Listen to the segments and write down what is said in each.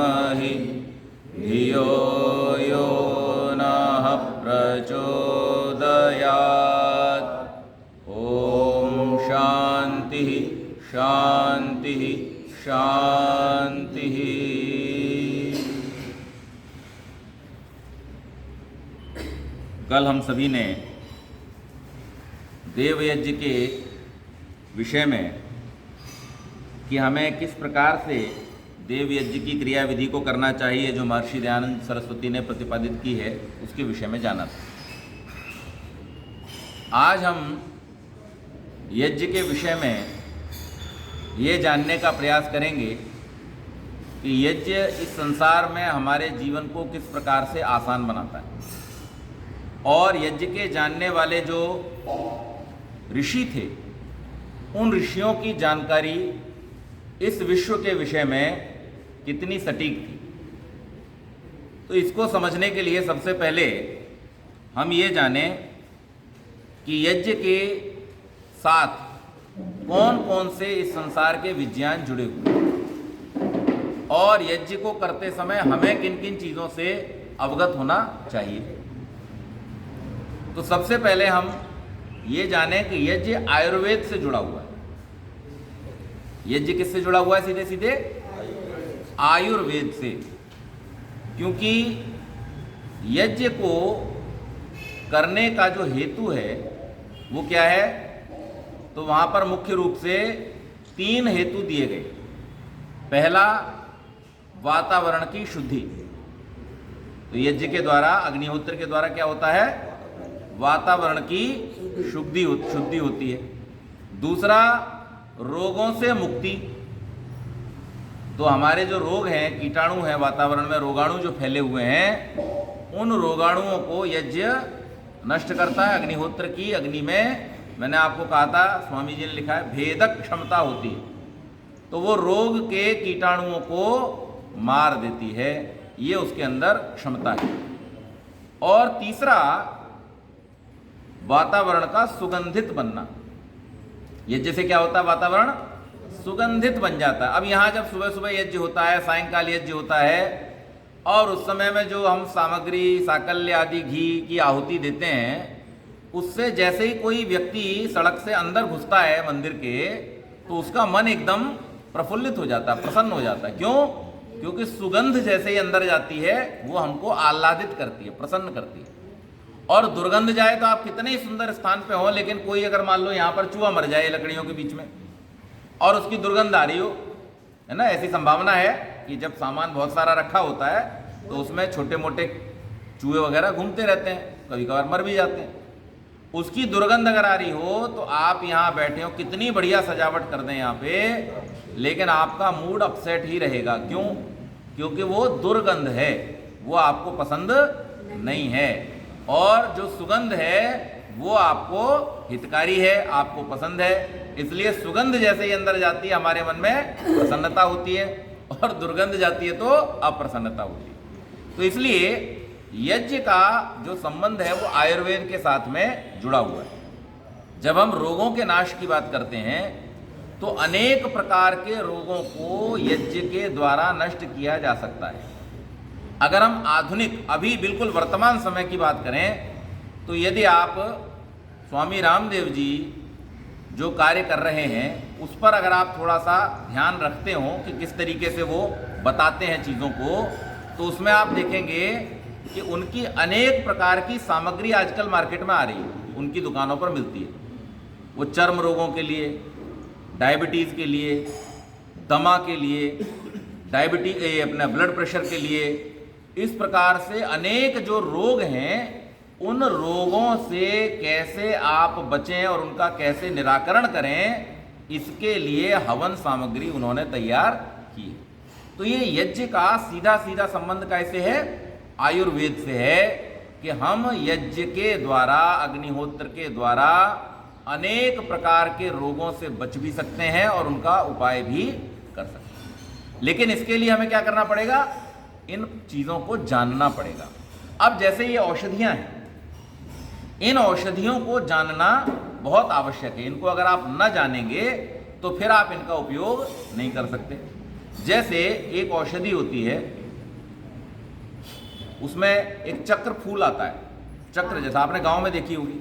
धीमहि धियो यो नः प्रचोदयात्। ओम शांति शांति शांति। कल हम सभी ने देवयज्ञ के विषय में कि हमें किस प्रकार से देवयज्ञ की क्रियाविधि को करना चाहिए जो महर्षि दयानंद सरस्वती ने प्रतिपादित की है, उसके विषय में जाना था। आज हम यज्ञ के विषय में ये जानने का प्रयास करेंगे कि यज्ञ इस संसार में हमारे जीवन को किस प्रकार से आसान बनाता है, और यज्ञ के जानने वाले जो ऋषि थे उन ऋषियों की जानकारी इस विश्व के विषय में कितनी सटीक थी। तो इसको समझने के लिए सबसे पहले हम ये जानें कि यज्ञ के साथ कौन कौन से इस संसार के विज्ञान जुड़े हुए हैं, और यज्ञ को करते समय हमें किन किन चीज़ों से अवगत होना चाहिए। तो सबसे पहले हम ये जानें कि यज्ञ आयुर्वेद से जुड़ा हुआ है। यज्ञ किससे जुड़ा हुआ है? सीधे सीधे आयुर्वेद से, क्योंकि यज्ञ को करने का जो हेतु है वो क्या है? तो वहां पर मुख्य रूप से 3 हेतु दिए गए। पहला, वातावरण की शुद्धि। तो यज्ञ के द्वारा, अग्निहोत्र के द्वारा क्या होता है? वातावरण की शुद्धि होती है। दूसरा, रोगों से मुक्ति। तो हमारे जो रोग हैं, कीटाणु हैं वातावरण में, रोगाणु जो फैले हुए हैं, उन रोगाणुओं को यज्ञ नष्ट करता है। अग्निहोत्र की अग्नि में, मैंने आपको कहा था, स्वामी जी ने लिखा है, भेदक क्षमता होती है। तो वो रोग के कीटाणुओं को मार देती है, ये उसके अंदर क्षमता है। और तीसरा, वातावरण का सुगंधित बनना। यज्ञ से क्या होता है? वातावरण सुगंधित बन जाता है। अब यहाँ जब सुबह सुबह यज्ञ होता है, सायंकाल यज्ञ होता है, और उस समय में जो हम सामग्री, साकल्य आदि घी की आहुति देते हैं, उससे जैसे ही कोई व्यक्ति सड़क से अंदर घुसता है मंदिर के, तो उसका मन एकदम प्रफुल्लित हो जाता है, प्रसन्न हो जाता है। क्यों? क्योंकि सुगंध जैसे ही अंदर जाती है वो हमको आह्लादित करती है, प्रसन्न करती है। और दुर्गंध जाए तो आप कितने ही सुंदर स्थान पे हो, लेकिन कोई अगर मान लो यहाँ पर चूहा मर जाए लकड़ियों के बीच में और उसकी दुर्गंध आ रही हो, है ना, ऐसी संभावना है कि जब सामान बहुत सारा रखा होता है तो उसमें छोटे मोटे चूहे वगैरह घूमते रहते हैं, कभी कभार मर भी जाते हैं। उसकी दुर्गंध अगर आ रही हो तो आप यहाँ बैठे हो, कितनी बढ़िया सजावट कर दें यहाँ पे, लेकिन आपका मूड अपसेट ही रहेगा। क्यों? क्योंकि वो दुर्गंध है, वो आपको पसंद नहीं है। और जो सुगंध है वो आपको हितकारी है, आपको पसंद है। इसलिए सुगंध जैसे ही अंदर जाती है हमारे मन में प्रसन्नता होती है, और दुर्गंध जाती है तो अप्रसन्नता होती है। तो इसलिए यज्ञ का जो संबंध है वो आयुर्वेद के साथ में जुड़ा हुआ है। जब हम रोगों के नाश की बात करते हैं तो अनेक प्रकार के रोगों को यज्ञ के द्वारा नष्ट किया जा सकता है। अगर हम आधुनिक, अभी बिल्कुल वर्तमान समय की बात करें, तो यदि आप स्वामी रामदेव जी जो कार्य कर रहे हैं उस पर अगर आप थोड़ा सा ध्यान रखते हो कि किस तरीके से वो बताते हैं चीज़ों को, तो उसमें आप देखेंगे कि उनकी अनेक प्रकार की सामग्री आजकल मार्केट में आ रही है, उनकी दुकानों पर मिलती है। वो चर्म रोगों के लिए, डायबिटीज़ के लिए, दमा के लिए, अपना ब्लड प्रेशर के लिए, इस प्रकार से अनेक जो रोग हैं, उन रोगों से कैसे आप बचें और उनका कैसे निराकरण करें, इसके लिए हवन सामग्री उन्होंने तैयार की है। तो ये यज्ञ का सीधा सीधा संबंध कैसे है? आयुर्वेद से है कि हम यज्ञ के द्वारा, अग्निहोत्र के द्वारा अनेक प्रकार के रोगों से बच भी सकते हैं और उनका उपाय भी कर सकते हैं। लेकिन इसके लिए हमें क्या करना पड़ेगा? इन चीज़ों को जानना पड़ेगा। अब जैसे ये औषधियाँ हैं, इन औषधियों को जानना बहुत आवश्यक है। इनको अगर आप न जानेंगे तो फिर आप इनका उपयोग नहीं कर सकते। जैसे एक औषधि होती है, उसमें एक चक्र फूल आता है, चक्र जैसा आपने गांव में देखी होगी,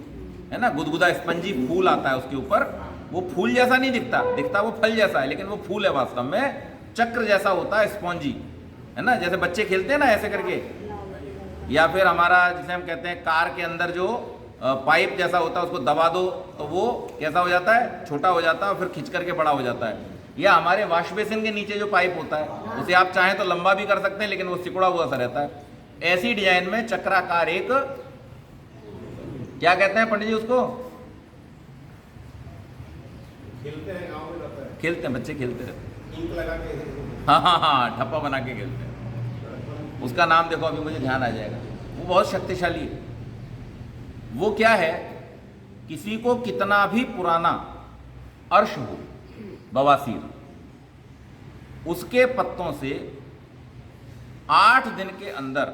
है ना, गुदगुदा स्पंजी फूल आता है उसके ऊपर। वो फूल जैसा नहीं दिखता वो फल जैसा है, लेकिन वो फूल है वास्तव में, चक्र जैसा होता है, स्पंजी, है ना। जैसे बच्चे खेलते हैं ना ऐसे करके, या फिर हमारा जिसे हम कहते हैं कार के अंदर जो पाइप जैसा होता है, उसको दबा दो तो वो कैसा हो जाता है, छोटा हो जाता है, और फिर खिंच करके बड़ा हो जाता है। या हमारे वॉश बेसिन के नीचे जो पाइप होता है, उसे आप चाहें तो लंबा भी कर सकते हैं, लेकिन वो सिकुड़ा हुआ सा रहता है। ऐसी डिजाइन में चक्राकार एक, क्या कहते हैं पंडित जी उसको, खेलते हैं गांव में रहता है, खेलते हैं बच्चे, खेलते रहते ईंट लगा के, हाँ, ठप्पा बना के खेलते हैं। उसका नाम देखो, अभी मुझे ध्यान आ जाएगा। वो बहुत शक्तिशाली है। वो क्या है, किसी को कितना भी पुराना अर्श हो, बवासीर, उसके पत्तों से 8 दिन के अंदर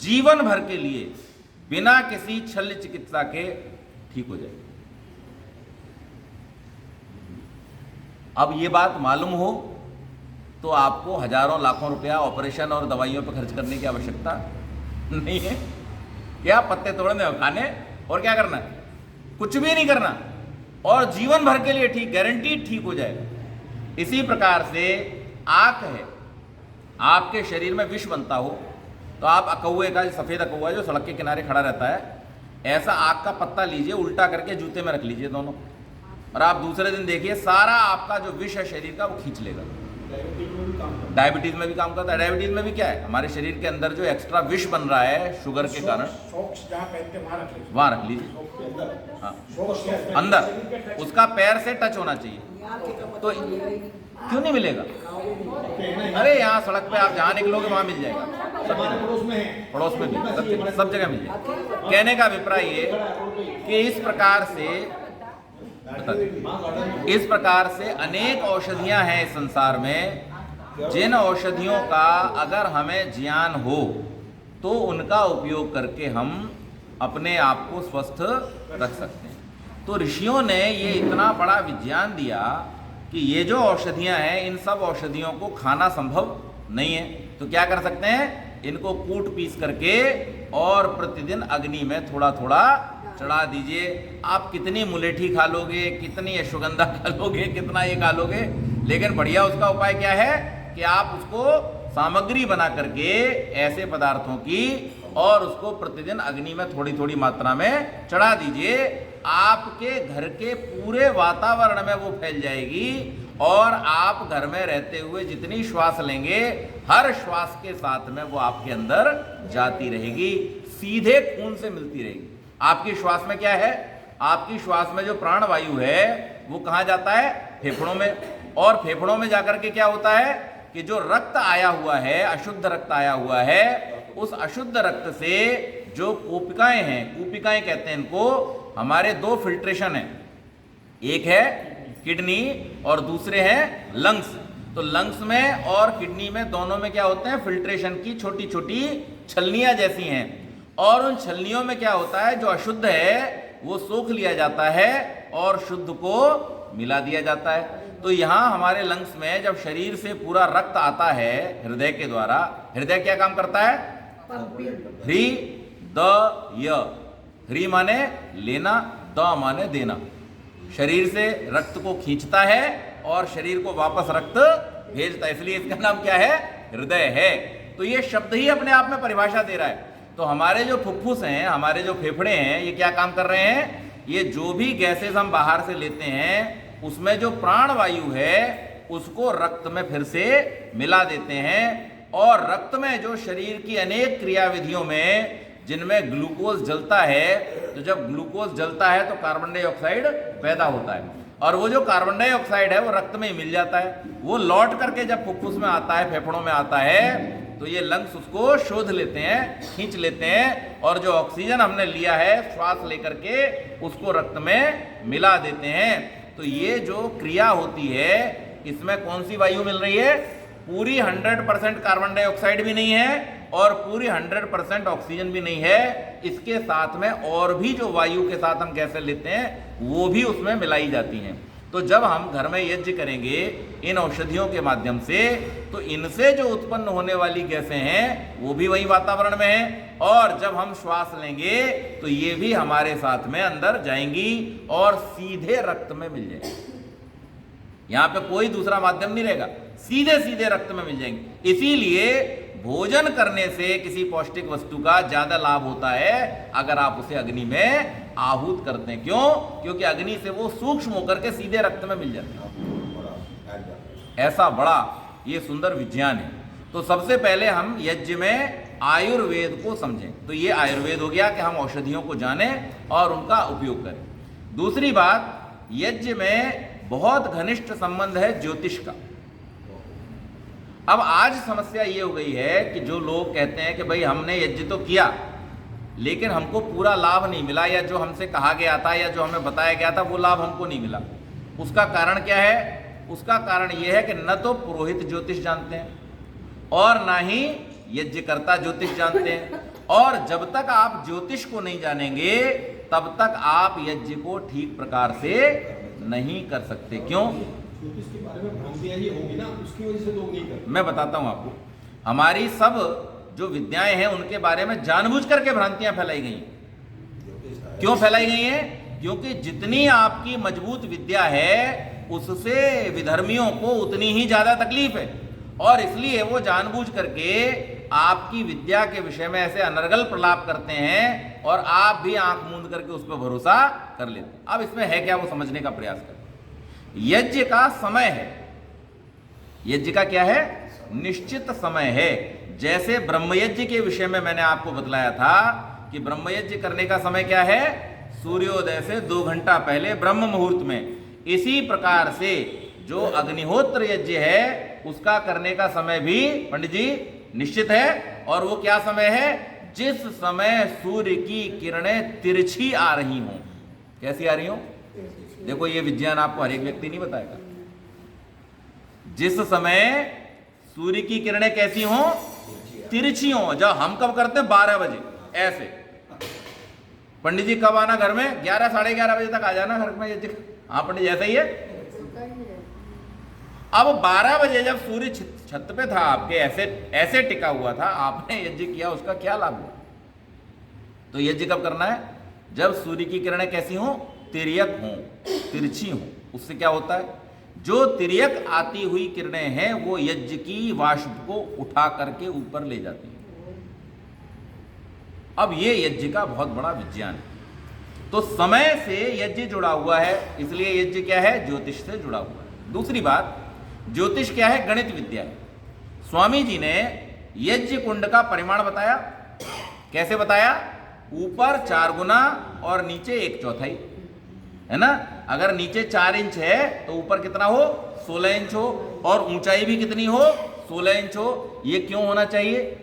जीवन भर के लिए बिना किसी शल्य चिकित्सा के ठीक हो जाए। अब ये बात मालूम हो तो आपको हजारों लाखों रुपया ऑपरेशन और दवाइयों पर खर्च करने की आवश्यकता नहीं है। क्या पत्ते तोड़ने और खाने, और क्या करना, कुछ भी नहीं करना, और जीवन भर के लिए ठीक, गारंटीड ठीक हो जाएगा। इसी प्रकार से आंख है, आपके शरीर में विष बनता हो तो आप अकौए का, सफेद अकौआ जो सड़क के किनारे खड़ा रहता है, ऐसा आंख का पत्ता लीजिए, उल्टा करके जूते में रख लीजिए दोनों, और आप दूसरे दिन देखिए सारा आपका जो विष है शरीर का वो खींच लेगा। डायबिटीज में भी काम करता है। डायबिटीज में भी क्या है, हमारे शरीर के अंदर जो एक्स्ट्रा विष बन रहा है शुगर के कारण, वहां रख लीजिए, हाँ, अंदर, उसका पैर से टच होना चाहिए। तो क्यों नहीं मिलेगा, अरे यहाँ सड़क पे आप जहाँ निकलोगे वहां मिल जाएगा, पड़ोस में भी, सब जगह मिल जाएगा। कहने का अभिप्राय ये कि इस प्रकार से अनेक औषधियां हैं इस संसार में, जिन औषधियों का अगर हमें ज्ञान हो तो उनका उपयोग करके हम अपने आप को स्वस्थ रख सकते हैं। तो ऋषियों ने ये इतना बड़ा विज्ञान दिया कि ये जो औषधियां हैं, इन सब औषधियों को खाना संभव नहीं है, तो क्या कर सकते हैं, इनको कूट पीस करके और प्रतिदिन अग्नि में थोड़ा थोड़ा चढ़ा दीजिए। आप कितनी मुलेठी खा लोगे, कितनी अश्वगंधा खा लोगे, कितना ये खा लोगे, लेकिन बढ़िया उसका उपाय क्या है कि आप उसको सामग्री बना करके ऐसे पदार्थों की, और उसको प्रतिदिन अग्नि में थोड़ी थोड़ी मात्रा में चढ़ा दीजिए। आपके घर के पूरे वातावरण में वो फैल जाएगी, और आप घर में रहते हुए जितनी श्वास लेंगे, हर श्वास के साथ में वो आपके अंदर जाती रहेगी, सीधे खून से मिलती रहेगी। आपकी श्वास में क्या है, आपकी श्वास में जो प्राण वायु है वो कहाँ जाता है, फेफड़ों में, और फेफड़ों में जाकर के क्या होता है कि जो रक्त आया हुआ है, अशुद्ध रक्त आया हुआ है, उस अशुद्ध रक्त से जो कूपिकाएं हैं, कूपिकाएं कहते हैं इनको, हमारे 2 फिल्ट्रेशन है, एक है किडनी और दूसरे हैं लंग्स। तो लंग्स में और किडनी में, दोनों में क्या होते हैं, फिल्ट्रेशन की छोटी छोटी छलनियां जैसी हैं, और उन छलनियों में क्या होता है, जो अशुद्ध है वो सोख लिया जाता है और शुद्ध को मिला दिया जाता है। तो यहाँ हमारे लंग्स में जब शरीर से पूरा रक्त आता है हृदय के द्वारा, हृदय क्या काम करता है, ह्री माने लेना, द माने देना, शरीर से रक्त को खींचता है और शरीर को वापस रक्त भेजता है, इसलिए इसका नाम क्या है, हृदय है। तो ये शब्द ही अपने आप में परिभाषा दे रहा है। तो हमारे जो फुफ्फुस हैं, हमारे जो फेफड़े हैं, ये क्या काम कर रहे हैं, ये जो भी गैसेस हम बाहर से लेते हैं उसमें जो प्राण वायु है उसको रक्त में फिर से मिला देते हैं, और रक्त में जो शरीर की अनेक क्रियाविधियों में जिनमें ग्लूकोज जलता है, तो जब ग्लूकोज जलता है तो कार्बन डाइऑक्साइड पैदा होता है, और वो जो कार्बन डाइऑक्साइड है वो रक्त में ही मिल जाता है। वो लौट करके जब फुफ्फुस में आता है, फेफड़ों में आता है, तो ये लंग्स उसको शोध लेते हैं, खींच लेते हैं, और जो ऑक्सीजन हमने लिया है श्वास लेकर के उसको रक्त में मिला देते हैं। तो ये जो क्रिया होती है, इसमें कौन सी वायु मिल रही है, पूरी 100% कार्बन डाइऑक्साइड भी नहीं है और पूरी 100% ऑक्सीजन भी नहीं है, इसके साथ में और भी जो वायु के साथ हम गैसें लेते हैं वो भी उसमें मिलाई जाती हैं। तो जब हम घर में यज्ञ करेंगे इन औषधियों के माध्यम से, तो इनसे जो उत्पन्न होने वाली गैसें हैं वो भी वही वातावरण में है, और जब हम श्वास लेंगे तो ये भी हमारे साथ में अंदर जाएंगी और सीधे रक्त में मिल जाएंगी। यहां पे कोई दूसरा माध्यम नहीं रहेगा, सीधे सीधे रक्त में मिल जाएंगे। इसीलिए भोजन करने से किसी पौष्टिक वस्तु का ज्यादा लाभ होता है अगर आप उसे अग्नि में आहूत करते हैं। क्यों? क्योंकि अग्नि से वो सूक्ष्म होकर के सीधे रक्त में मिल जाते हैं। ऐसा बड़ा ये सुंदर विज्ञान है। तो सबसे पहले हम यज्ञ में आयुर्वेद को समझें। तो ये आयुर्वेद हो गया कि हम औषधियों को जानें और उनका उपयोग करें। दूसरी बात, यज्ञ में बहुत घनिष्ठ संबंध है ज्योतिष का। अब आज समस्या ये हो गई है कि जो लोग कहते हैं कि भाई हमने यज्ञ तो किया लेकिन हमको पूरा लाभ नहीं मिला, या जो हमसे कहा गया था या जो हमें बताया गया था वो लाभ हमको नहीं मिला। उसका कारण क्या है? उसका कारण यह है कि न तो पुरोहित ज्योतिष जानते हैं और ना ही यज्ञकर्ता ज्योतिष जानते हैं। और जब तक आप ज्योतिष को नहीं जानेंगे तब तक आप यज्ञ को ठीक प्रकार से नहीं कर सकते। क्यों? ज्योतिष के बारे में भ्रांतियां ही होगी ना, उसकी वजह से लोग नहीं करते। मैं बताता हूं आपको, हमारी सब जो विद्याएं हैं उनके बारे में जानबूझ करके भ्रांतियां फैलाई गई हैं। क्यों फैलाई गई हैं? क्योंकि जितनी आपकी मजबूत विद्या है उससे विधर्मियों को उतनी ही ज्यादा तकलीफ है, और इसलिए वो जानबूझ करके आपकी विद्या के विषय में ऐसे अनर्गल प्रलाप करते हैं और आप भी आंख मूंद करके उस पर भरोसा कर लेते हैं। अब इसमें है क्या, वो समझने का प्रयास करें। यज्ञ का समय है, यज्ञ का क्या है? निश्चित समय है। जैसे ब्रह्मयज्ञ के विषय में मैंने आपको बतलाया था कि ब्रह्मयज्ञ करने का समय क्या है? सूर्योदय से 2 घंटा पहले ब्रह्म मुहूर्त में। इसी प्रकार से जो अग्निहोत्र यज्ञ है उसका करने का समय भी पंडित जी निश्चित है। और वो क्या समय है? जिस समय सूर्य की किरणें तिरछी आ रही हों। कैसी आ रही हों? देखो ये विज्ञान आपको हर एक व्यक्ति नहीं बताएगा। जिस समय सूर्य की किरणें कैसी हों? तिरछी हों। जब हम कब करते हैं? 12 बजे ऐसे। पंडित जी कब आना घर में? 11 साढ़े 11 बजे तक आ जाना घर में यज्ञ। हाँ पंडित जैसा ही है। अब 12 बजे जब सूर्य छत पे था आपके, ऐसे ऐसे टिका हुआ था, आपने यज्ञ किया, उसका क्या लाभ हुआ? तो यज्ञ कब करना है? जब सूर्य की किरणें कैसी हों? तिर्यक हों, तिरछी हों। उससे क्या होता है? जो तिर्यक आती हुई किरणें हैं वो यज्ञ की वाष्प को उठा करके ऊपर ले जाती हैं। अब ये यज्ञ का बहुत बड़ा विज्ञान है। तो समय से यज्ञ जुड़ा हुआ है, इसलिए यज्ञ क्या है? ज्योतिष से जुड़ा हुआ है। दूसरी बात, ज्योतिष क्या है? गणित विद्या है। स्वामी जी ने यज्ञ कुंड का परिमाण बताया। कैसे बताया? ऊपर 4 गुना और नीचे 1/4, है ना? अगर नीचे 4 इंच है तो ऊपर कितना हो? 16 इंच हो, और ऊंचाई भी कितनी हो? 16 इंच हो। ये क्यों होना चाहिए?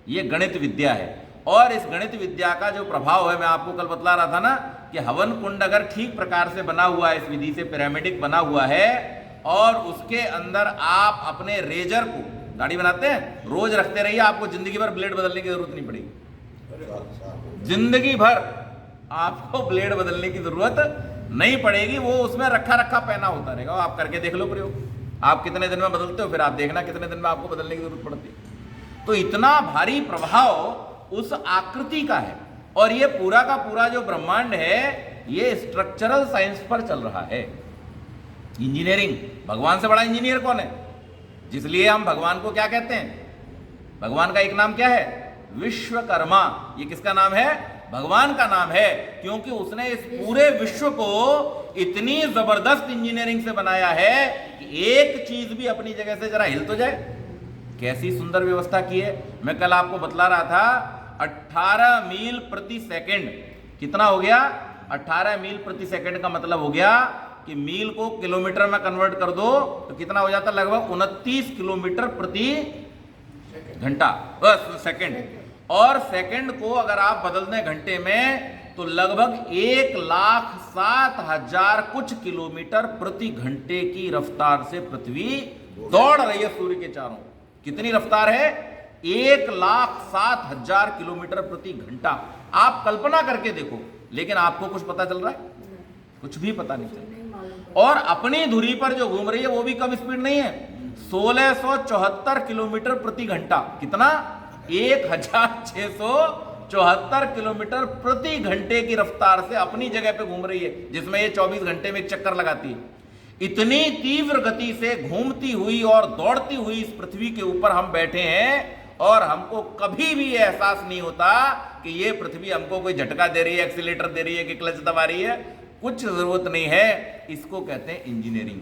ये गणित विद्या है। और इस गणित विद्या का जो प्रभाव है, मैं आपको कल बतला रहा था ना कि हवन कुंड अगर ठीक प्रकार से बना हुआ है, इस विधि से पिरामिडिक बना हुआ है, और उसके अंदर आप अपने रेजर को, दाढ़ी बनाते हैं, रोज रखते रहिए, आपको जिंदगी भर ब्लेड बदलने की जरूरत नहीं पड़ेगी। जिंदगी भर आपको ब्लेड बदलने की जरूरत नहीं पड़ेगी। वो उसमें रखा रखा पहना होता रहेगा। आप करके देख लो प्रयोग, आप कितने दिन में बदलते हो, फिर आप देखना कितने दिन में आपको बदलने की जरूरत पड़ती है। तो इतना भारी प्रभाव उस आकृति का है। और ये पूरा का पूरा जो ब्रह्मांड है ये स्ट्रक्चरल साइंस पर चल रहा है। इंजीनियरिंग, भगवान से बड़ा इंजीनियर कौन है? जिसलिए हम भगवान को क्या कहते हैं? भगवान का एक नाम क्या है? विश्वकर्मा। ये किसका नाम है? भगवान का नाम है, क्योंकि उसने इस पूरे विश्व को इतनी जबरदस्त इंजीनियरिंग से बनाया है कि एक चीज भी अपनी जगह से जरा हिल तो जाए। कैसी सुंदर व्यवस्था की है। मैं कल आपको बतला रहा था 18 मील प्रति सेकंड। कितना हो गया? 18 मील प्रति सेकंड का मतलब हो गया कि मील को किलोमीटर में कन्वर्ट कर दो तो कितना हो जाता? लगभग 29 किलोमीटर प्रति घंटा, सेकंड। और सेकंड को अगर आप बदल दें घंटे में तो लगभग 1,07,000 कुछ किलोमीटर प्रति घंटे की रफ्तार से पृथ्वी दौड़ रही है सूर्य के चारों। कितनी रफ्तार है? 1,07,000 किलोमीटर प्रति घंटा। आप कल्पना करके देखो, लेकिन आपको कुछ पता चल रहा है? कुछ भी पता नहीं चल रहा। और अपनी धुरी पर जो घूम रही है वो भी कम स्पीड नहीं है, 1674 किलोमीटर प्रति घंटा। कितना? 1674 किलोमीटर प्रति घंटे की रफ्तार से अपनी जगह पे घूम रही है, जिसमें ये 24 घंटे में एक चक्कर लगाती है। इतनी तीव्र गति से घूमती हुई और दौड़ती हुई इस पृथ्वी के ऊपर हम बैठे हैं और हमको कभी भी ये एहसास नहीं होता कि ये पृथ्वी हमको कोई झटका दे रही है, एक्सीलेटर दे रही है कि क्लच दबा रही है। कुछ जरूरत नहीं है। इसको कहते हैं इंजीनियरिंग।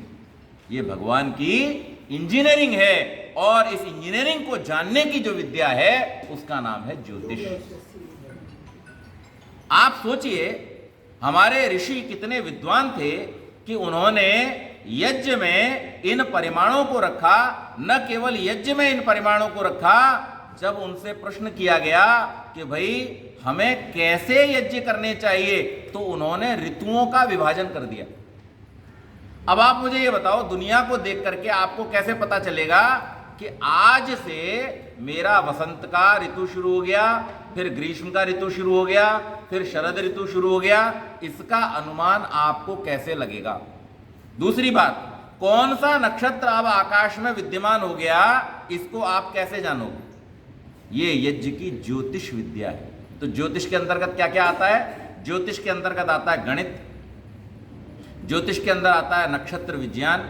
ये भगवान की इंजीनियरिंग है और इस इंजीनियरिंग को जानने की जो विद्या है उसका नाम है ज्योतिष। आप सोचिए हमारे ऋषि कितने विद्वान थे कि उन्होंने यज्ञ में इन परिमाणों को रखा। न केवल यज्ञ में इन परिमाणों को रखा, जब उनसे प्रश्न किया गया कि भाई हमें कैसे यज्ञ करने चाहिए, तो उन्होंने ऋतुओं का विभाजन कर दिया। अब आप मुझे ये बताओ, दुनिया को देख करके आपको कैसे पता चलेगा कि आज से मेरा वसंत का ऋतु शुरू हो गया, फिर ग्रीष्म का ऋतु शुरू हो गया, फिर शरद ऋतु शुरू हो गया? इसका अनुमान आपको कैसे लगेगा? दूसरी बात, कौन सा नक्षत्र अब आकाश में विद्यमान हो गया, इसको आप कैसे जानोगे? ये यज्ञ की ज्योतिष विद्या है। तो ज्योतिष के अंतर्गत क्या क्या आता है? ज्योतिष के अंतर्गत आता है गणित, ज्योतिष के अंदर आता है नक्षत्र विज्ञान,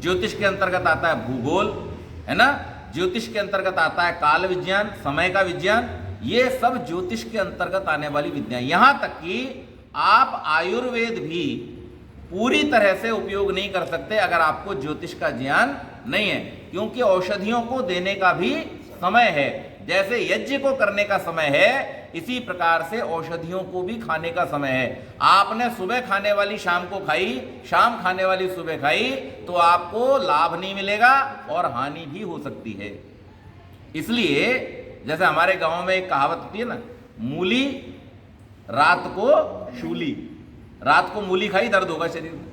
ज्योतिष के अंतर्गत आता है भूगोल, है ना, ज्योतिष के अंतर्गत आता है काल विज्ञान, समय का विज्ञान। ये सब ज्योतिष के अंतर्गत आने वाली विद्या। यहां तक कि आप आयुर्वेद भी पूरी तरह से उपयोग नहीं कर सकते अगर आपको ज्योतिष का ज्ञान नहीं है, क्योंकि औषधियों को देने का भी समय है। जैसे यज्ञ को करने का समय है, इसी प्रकार से औषधियों को भी खाने का समय है। आपने सुबह खाने वाली शाम को खाई, शाम खाने वाली सुबह खाई, तो आपको लाभ नहीं मिलेगा और हानि भी हो सकती है। इसलिए जैसे हमारे गांव में एक कहावत होती है ना, मूली रात को शूली, रात को मूली खाई दर्द होगा शरीर में।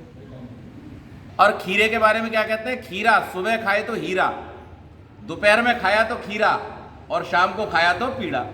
और खीरे के बारे में क्या कहते हैं? खीरा सुबह खाए तो हीरा, दोपहर में खाया तो खीरा और शाम को खाया तो पीड़ा।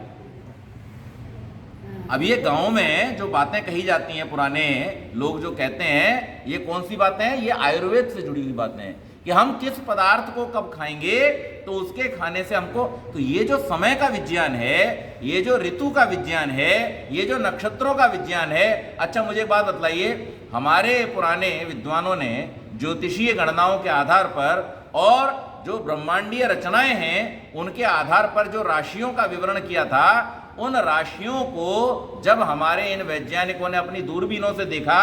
अब ये गांव में जो बातें कही जाती हैं, पुराने लोग जो कहते हैं, ये कौन सी बातें हैं? ये आयुर्वेद से जुड़ी हुई बातें हैं कि हम किस पदार्थ को कब खाएंगे तो उसके खाने से हमको। तो ये जो समय का विज्ञान है, ये जो ऋतु का विज्ञान है, ये जो नक्षत्रों का विज्ञान है। अच्छा मुझे एक बात बतलाइए, हमारे पुराने विद्वानों ने ज्योतिषीय गणनाओं के आधार पर और जो ब्रह्मांडीय रचनाएं हैं उनके आधार पर जो राशियों का विवरण किया था, उन राशियों को जब हमारे इन वैज्ञानिकों ने अपनी दूरबीनों से देखा,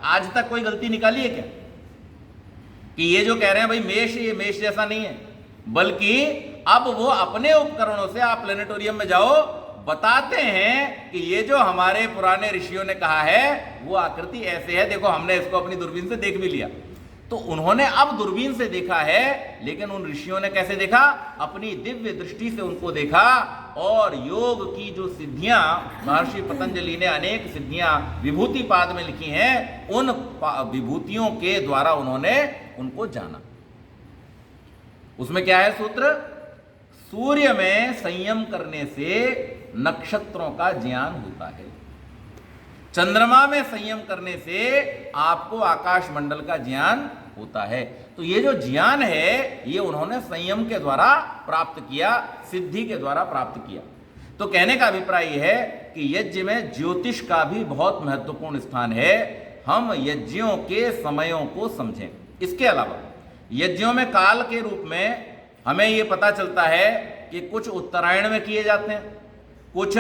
आज तक कोई गलती निकाली है क्या? कि ये जो कह रहे हैं भाई मेष, ये मेष जैसा नहीं है, बल्कि अब वो अपने उपकरणों से, आप प्लेनेटोरियम में जाओ, बताते हैं कि ये जो हमारे पुराने ऋषियों ने कहा है वो आकृति ऐसे है, देखो हमने इसको अपनी दूरबीन से देख भी लिया। तो उन्होंने अब दूरबीन से देखा है, लेकिन उन ऋषियों ने कैसे देखा? अपनी दिव्य दृष्टि से उनको देखा। और योग की जो सिद्धियां महर्षि पतंजलि ने अनेक सिद्धियां विभूति पाद में लिखी हैं, उन विभूतियों के द्वारा उन्होंने उनको जाना। उसमें क्या है सूत्र? सूर्य में संयम करने से नक्षत्रों का ज्ञान होता है, चंद्रमा में संयम करने से आपको आकाश मंडल का ज्ञान होता है। तो ये जो ज्ञान है ये उन्होंने संयम के द्वारा प्राप्त किया, सिद्धि के द्वारा प्राप्त किया। तो कहने का अभिप्राय यह है कि यज्ञ में ज्योतिष का भी बहुत महत्वपूर्ण स्थान है। हम यज्ञों के समयों को समझें। इसके अलावा यज्ञों में काल के रूप में हमें यह पता चलता है कि कुछ उत्तरायण में किए जाते हैं, कुछ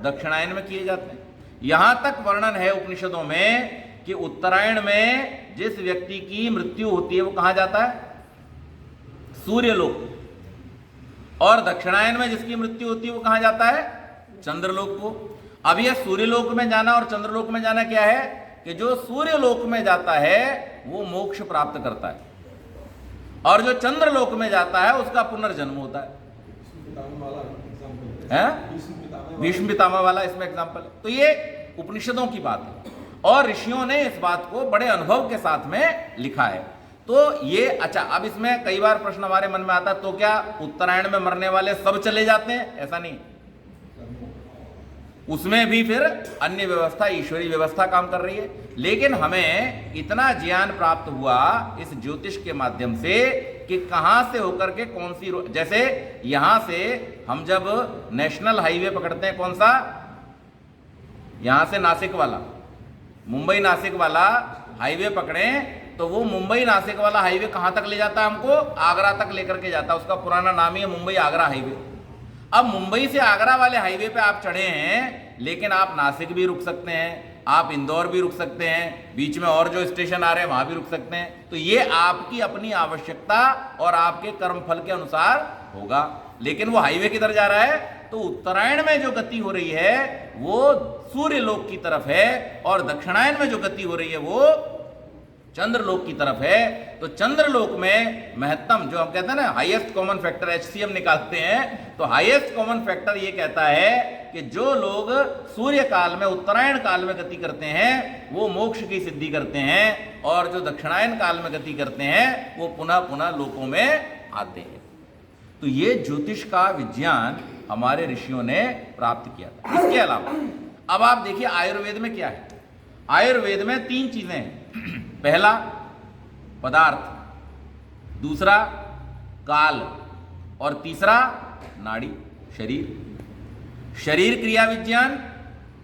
दक्षिणायन में किए जाते हैं। यहां तक वर्णन है उपनिषदों में कि उत्तरायण में जिस व्यक्ति की मृत्यु होती है वो कहां जाता है? सूर्यलोक। और दक्षिणायन में जिसकी मृत्यु होती है वो कहां जाता है? चंद्रलोक को। अब यह सूर्यलोक में जाना और चंद्रलोक में जाना क्या है कि जो सूर्यलोक में जाता है वो मोक्ष प्राप्त करता है, और जो चंद्रलोक में जाता है उसका पुनर्जन्म होता है। भीष्म पितामह वाला इसमें एग्जाम्पल। तो ये उपनिषदों की बात है और ऋषियों ने इस बात को बड़े अनुभव के साथ में लिखा है। तो ये अच्छा, अब इसमें कई बार प्रश्न हमारे मन में आता है, तो क्या उत्तरायण में मरने वाले सब चले जाते हैं? ऐसा नहीं। उसमें भी फिर अन्य व्यवस्था, ईश्वरीय व्यवस्था काम कर रही है। लेकिन हमें इतना ज्ञान प्राप्त हुआ इस ज्योतिष के माध्यम से कि कहां से होकर के कौन सी जैसे यहां से हम जब नेशनल हाईवे पकड़ते हैं, कौन सा, यहां से नासिक वाला, मुंबई नासिक वाला हाईवे पकड़े, तो वो मुंबई नासिक वाला हाईवे कहां तक ले जाता है हमको, आगरा तक लेकर के जाता है। उसका पुराना नाम ही है मुंबई आगरा हाईवे। अब मुंबई से आगरा वाले हाईवे पे आप चढ़े हैं, लेकिन आप नासिक भी रुक सकते हैं, आप इंदौर भी रुक सकते हैं, बीच में और जो स्टेशन आ रहे हैं वहां भी रुक सकते हैं। तो ये आपकी अपनी आवश्यकता और आपके कर्मफल के अनुसार होगा। लेकिन वो हाईवे किधर जा रहा है, तो उत्तरायण में जो गति हो रही है वो सूर्य लोक की तरफ है, और दक्षिणायन में जो गति हो रही है वो चंद्रलोक की तरफ है। तो चंद्रलोक में महत्तम, जो हम कहते हैं ना हाईएस्ट कॉमन फैक्टर, HCM निकालते हैं, तो हाईएस्ट कॉमन फैक्टर ये कहता है कि जो लोग सूर्य काल में, उत्तरायण काल में गति करते हैं वो मोक्ष की सिद्धि करते हैं, और जो दक्षिणायन काल में गति करते हैं वो पुनः पुनः लोकों में आते हैं। तो ये ज्योतिष का विज्ञान हमारे ऋषियों ने प्राप्त किया था। इसके अलावा अब आप देखिए आयुर्वेद में क्या है। आयुर्वेद में 3 चीजें हैं। पहला पदार्थ, दूसरा काल, और तीसरा नाड़ी, शरीर। शरीर क्रिया विज्ञान,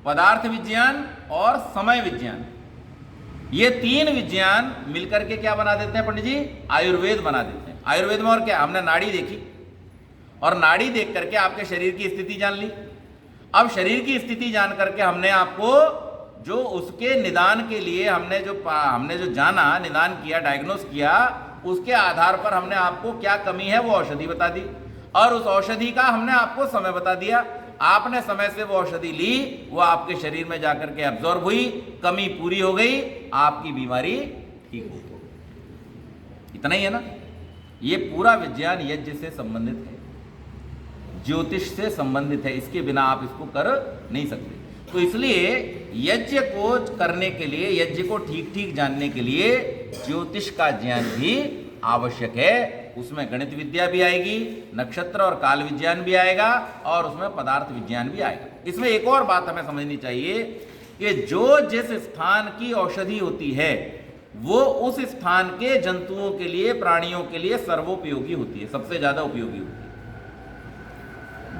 पदार्थ विज्ञान और समय विज्ञान, ये 3 विज्ञान मिलकर के क्या बना देते हैं पंडित जी, आयुर्वेद बना देते हैं। आयुर्वेद में और क्या, हमने नाड़ी देखी, और नाड़ी देख करके आपके शरीर की स्थिति जान ली। अब शरीर की स्थिति जान करके हमने आपको जो उसके निदान के लिए हमने जो जाना, निदान किया, डायग्नोस किया, उसके आधार पर हमने आपको क्या कमी है वो औषधि बता दी, और उस औषधि का हमने आपको समय बता दिया। आपने समय से वो औषधि ली, वो आपके शरीर में जाकर के एब्जॉर्ब हुई, कमी पूरी हो गई, आपकी बीमारी ठीक हो गई। इतना ही है ना। ये पूरा विज्ञान यज्ञ से संबंधित है, ज्योतिष से संबंधित है। इसके बिना आप इसको कर नहीं सकते। तो इसलिए यज्ञ को करने के लिए, यज्ञ को ठीक ठीक जानने के लिए ज्योतिष का ज्ञान भी आवश्यक है। उसमें गणित विद्या भी आएगी, नक्षत्र और काल विज्ञान भी आएगा, और उसमें पदार्थ विज्ञान भी आएगा। इसमें एक और बात हमें समझनी चाहिए कि जो जिस स्थान की औषधि होती है वो उस स्थान के जंतुओं के लिए, प्राणियों के लिए सर्वोपयोगी होती है, सबसे ज्यादा उपयोगी होती है।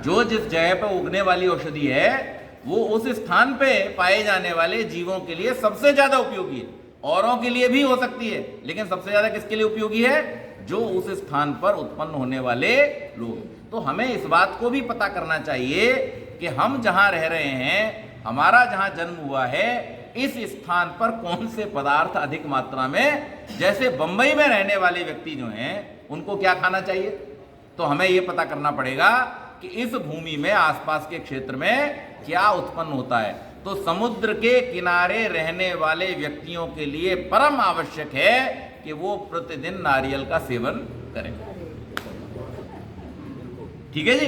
जो जिस जगह पर उगने वाली औषधि है वो उस स्थान पे पाए जाने वाले जीवों के लिए सबसे ज्यादा उपयोगी है। औरों के लिए भी हो सकती है, लेकिन सबसे ज्यादा किसके लिए उपयोगी है, जो उस स्थान पर उत्पन्न होने वाले लोग। तो हमें इस बात को भी पता करना चाहिए कि हम जहां रह रहे हैं, हमारा जहां जन्म हुआ है, इस स्थान पर कौन से पदार्थ अधिक मात्रा में, जैसे बंबई में रहने वाले व्यक्ति जो हैं उनको क्या खाना चाहिए, तो हमें यह पता करना पड़ेगा कि इस भूमि में, आसपास के क्षेत्र में क्या उत्पन्न होता है। तो समुद्र के किनारे रहने वाले व्यक्तियों के लिए परम आवश्यक है कि वो प्रतिदिन नारियल का सेवन करें। ठीक है जी।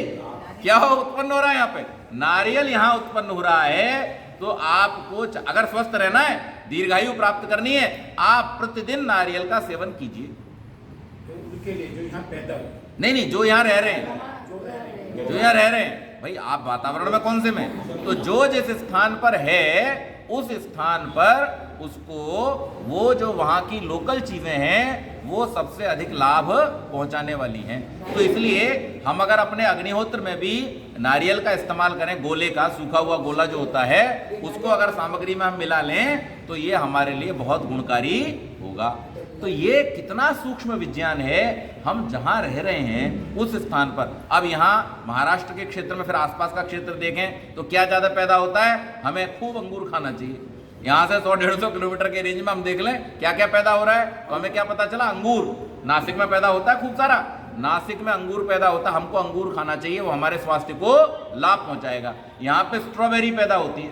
क्या हो उत्पन्न हो रहा है यहाँ पे, नारियल यहाँ उत्पन्न हो रहा है। तो आपको अगर स्वस्थ रहना है, दीर्घायु प्राप्त करनी है, आप प्रतिदिन नारियल का सेवन कीजिए। उनके लिए जो यहाँ पैदा नहीं, जो यहाँ रह रहे हैं, जो यहाँ रह रहे हैं भाई, आप वातावरण में कौन से में, तो जो जिस स्थान पर है उस स्थान पर उसको वो जो वहाँ की लोकल चीजें हैं वो सबसे अधिक लाभ पहुंचाने वाली हैं। तो इसलिए हम अगर अपने अग्निहोत्र में भी नारियल का इस्तेमाल करें, गोले का, सूखा हुआ गोला जो होता है, उसको अगर सामग्री में हम मिला लें तो ये हमारे लिए बहुत गुणकारी होगा। तो ये कितना सूक्ष्म विज्ञान है। हम जहां रह रहे हैं उस स्थान पर, अब यहाँ महाराष्ट्र के क्षेत्र में, फिर आसपास का क्षेत्र देखें तो क्या ज्यादा पैदा होता है, हमें खूब अंगूर खाना चाहिए। यहाँ से 100-150 किलोमीटर के रेंज में हम देख लें क्या क्या पैदा हो रहा है, तो हमें क्या पता चला, अंगूर नासिक में पैदा होता है खूब सारा, नासिक में अंगूर पैदा होता है, हमको अंगूर खाना चाहिए, वो हमारे स्वास्थ्य को लाभ पहुंचाएगा। यहाँ पे स्ट्रॉबेरी पैदा होती है,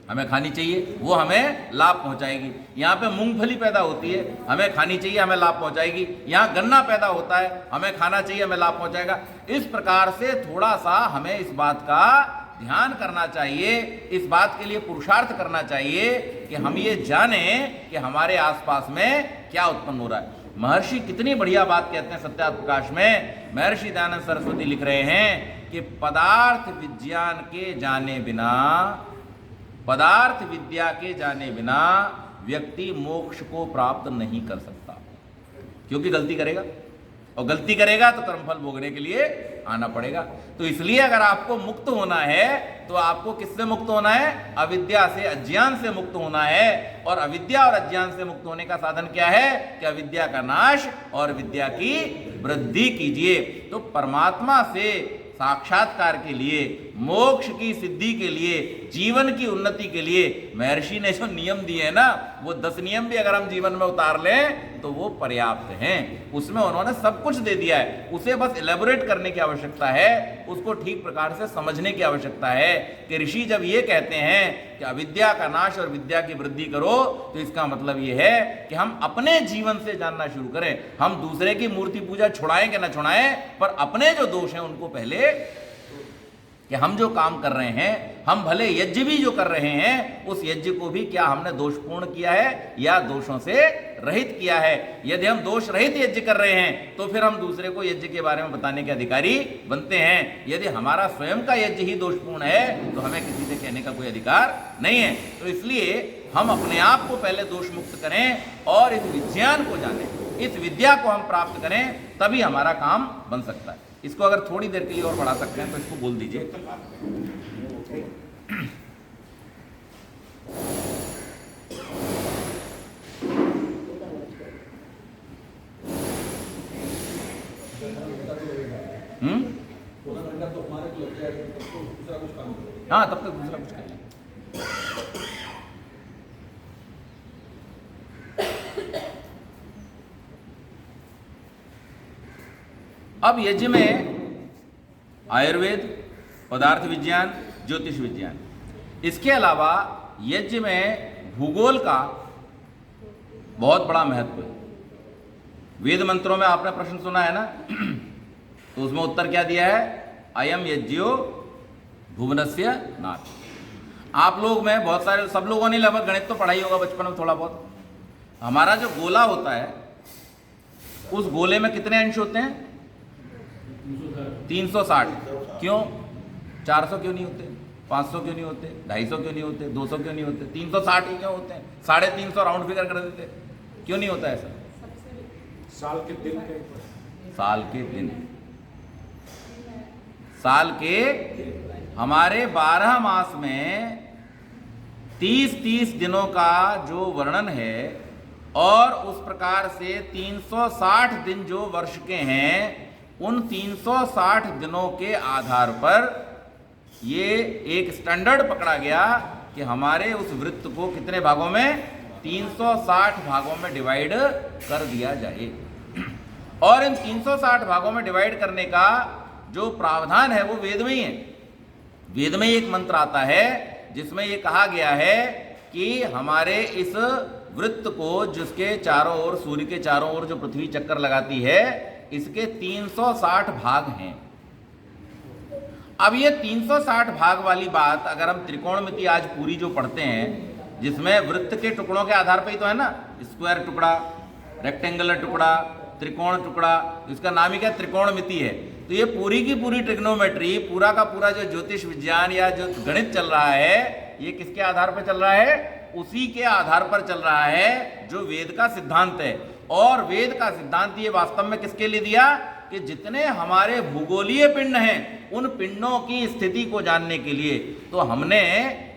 हमें खानी चाहिए, वो हमें लाभ पहुंचाएगी। यहाँ पे मूंगफली पैदा होती है, हमें खानी चाहिए, हमें लाभ पहुंचाएगी। यहाँ गन्ना पैदा होता है, हमें खाना चाहिए, हमें लाभ पहुंचाएगा। इस प्रकार से थोड़ा सा हमें इस बात का ध्यान करना चाहिए, इस बात के लिए पुरुषार्थ करना चाहिए कि हम ये जाने कि हमारे आसपास में क्या उत्पन्न हो रहा है। महर्षि कितनी बढ़िया बात कहते हैं सत्यार्थ प्रकाश में। महर्षि दयानंद सरस्वती लिख रहे हैं कि पदार्थ विज्ञान के जाने बिना, पदार्थ विद्या के जाने बिना व्यक्ति मोक्ष को प्राप्त नहीं कर सकता, क्योंकि गलती करेगा, और गलती करेगा तो कर्मफल भोगने के लिए आना पड़ेगा। तो इसलिए अगर आपको मुक्त होना है तो आपको किससे मुक्त होना है? अविद्या से, अज्ञान से मुक्त होना है। और अविद्या और अज्ञान से मुक्त होने का साधन क्या है? कि अविद्या का नाश और विद्या की वृद्धि कीजिए। तो परमात्मा से साक्षात्कार के लिए, मोक्ष की सिद्धि के लिए, जीवन की उन्नति के लिए महर्षि ने जो नियम दिए हैं ना, वो 10 नियम भी अगर हम जीवन में उतार लें तो वो पर्याप्त हैं। उसमें उन्होंने सब कुछ दे दिया है, उसे बस इलेबोरेट करने की आवश्यकता है, उसको ठीक प्रकार से समझने की आवश्यकता है। कि ऋषि जब ये कहते हैं कि अविद्या का नाश और विद्या की वृद्धि करो, तो इसका मतलब ये है कि हम अपने जीवन से जानना शुरू करें। हम दूसरे की मूर्ति पूजा छुड़ाएं कि ना छुड़ाएं, पर अपने जो दोष हैं उनको पहले, कि हम जो काम कर रहे हैं, हम भले यज्ञ भी जो कर रहे हैं, उस यज्ञ को भी क्या हमने दोषपूर्ण किया है या दोषों से रहित किया है। यदि हम दोष रहित यज्ञ कर रहे हैं तो फिर हम दूसरे को यज्ञ के बारे में बताने के अधिकारी बनते हैं। यदि हमारा स्वयं का यज्ञ ही दोषपूर्ण है तो हमें किसी से कहने का कोई अधिकार नहीं है। तो इसलिए हम अपने आप को पहले दोष मुक्त करें और इस विज्ञान को जानें, इस विद्या को हम प्राप्त करें, तभी हमारा काम बन सकता है। इसको अगर थोड़ी देर के लिए और बढ़ा सकते हैं तो इसको बोल दीजिए। हाँ, तब तक दूसरा कुछ कर लें। अब यज्ञ में आयुर्वेद, पदार्थ विज्ञान, ज्योतिष विज्ञान, इसके अलावा यज्ञ में भूगोल का बहुत बड़ा महत्व है। वेद मंत्रों में आपने प्रश्न सुना है ना, तो उसमें उत्तर क्या दिया है? अयम यज्ञो भुवनस्य नाथ। आप लोग में बहुत सारे, सब लोगों ने लगभग गणित तो पढ़ाई होगा बचपन में थोड़ा बहुत। हमारा जो गोला होता है, उस गोले में कितने अंश होते हैं? 360। क्यों? 400 क्यों नहीं होते? 500 क्यों नहीं होते? 250 क्यों नहीं होते? 200 क्यों नहीं होते? 360 ही क्यों होते हैं? 350 राउंड फिगर कर देते, क्यों नहीं होता ऐसा? साल के दिन, साल के दिन, साल के हमारे 12 मास में 30-30 दिनों का जो वर्णन है, और उस प्रकार से 360 दिन जो वर्ष के हैं, उन 360 दिनों के आधार पर ये एक स्टैंडर्ड पकड़ा गया कि हमारे उस वृत्त को कितने भागों में? 360 भागों में डिवाइड कर दिया जाए। और इन 360 भागों में डिवाइड करने का जो प्रावधान है वो वेद में ही है। वेद में एक मंत्र आता है जिसमें ये कहा गया है कि हमारे इस वृत्त को, जिसके चारों ओर, सूर्य के चारों ओर जो पृथ्वी चक्कर लगाती है, इसके 360 भाग हैं। अब ये 360 भाग वाली बात अगर हम त्रिकोणमिति आज पूरी जो पढ़ते हैं, जिसमें वृत्त के टुकड़ों के आधार पर ही तो है ना, स्क्वायर टुकड़ा, रेक्टेंगुलर टुकड़ा, त्रिकोण टुकड़ा, इसका नाम ही क्या? त्रिकोणमिति है। तो ये पूरी की पूरी ट्रिग्नोमेट्री, पूरा का पूरा जो ज्योतिष विज्ञान या जो गणित चल रहा है, ये किसके आधार पर चल रहा है? उसी के आधार पर चल रहा है जो वेद का सिद्धांत है। और वेद का सिद्धांत ये वास्तव में किसके लिए दिया? कि जितने हमारे भूगोलीय पिंड हैं, उन पिंडों की स्थिति को जानने के लिए। तो हमने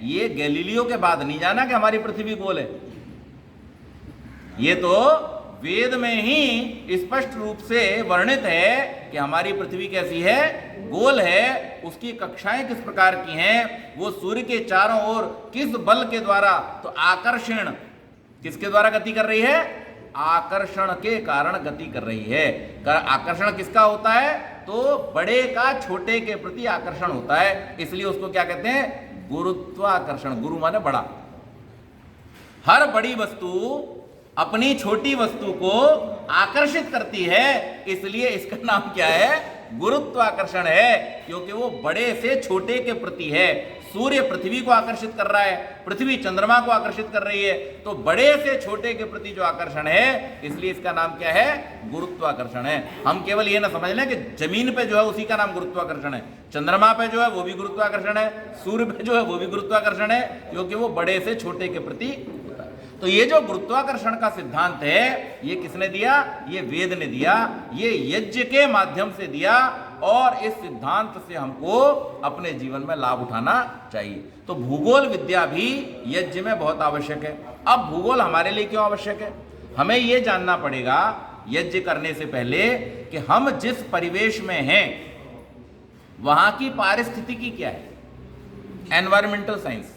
ये गैलीलियो के बाद नहीं जाना कि हमारी पृथ्वी गोल है, ये तो वेद में ही स्पष्ट रूप से वर्णित है कि हमारी पृथ्वी कैसी है? गोल है। उसकी कक्षाएं किस प्रकार की हैं? वो सूर्य के चारों ओर किस बल के द्वारा, तो आकर्षण किसके द्वारा गति कर रही है? आकर्षण के कारण गति कर रही है। आकर्षण किसका होता है? तो बड़े का छोटे के प्रति आकर्षण होता है, इसलिए उसको क्या कहते हैं? गुरुत्वाकर्षण। गुरु माने बड़ा। हर बड़ी वस्तु अपनी छोटी वस्तु को आकर्षित करती है, इसलिए इसका नाम क्या है? गुरुत्वाकर्षण है, क्योंकि वो बड़े से छोटे के प्रति है। सूर्य पृथ्वी को आकर्षित कर रहा है, पृथ्वी चंद्रमा को आकर्षित कर रही है, तो बड़े से छोटे के प्रति जो आकर्षण है, इसलिए इसका नाम क्या है? गुरुत्वाकर्षण है। हम केवल ये ना समझ लें कि जमीन पे जो है उसी का नाम गुरुत्वाकर्षण है, चंद्रमा पे जो है वो भी गुरुत्वाकर्षण है, सूर्य पे जो है वो भी गुरुत्वाकर्षण है, क्योंकि वो बड़े से छोटे के प्रति होता है। तो ये जो गुरुत्वाकर्षण का सिद्धांत है, ये किसने दिया? ये वेद ने दिया, ये यज्ञ के माध्यम से दिया, और इस सिद्धांत से हमको अपने जीवन में लाभ उठाना चाहिए। तो भूगोल विद्या भी यज्ञ में बहुत आवश्यक है। अब भूगोल हमारे लिए क्यों आवश्यक है? हमें यह जानना पड़ेगा यज्ञ करने से पहले कि हम जिस परिवेश में हैं वहां की पारिस्थितिकी क्या है, एनवायरमेंटल साइंस।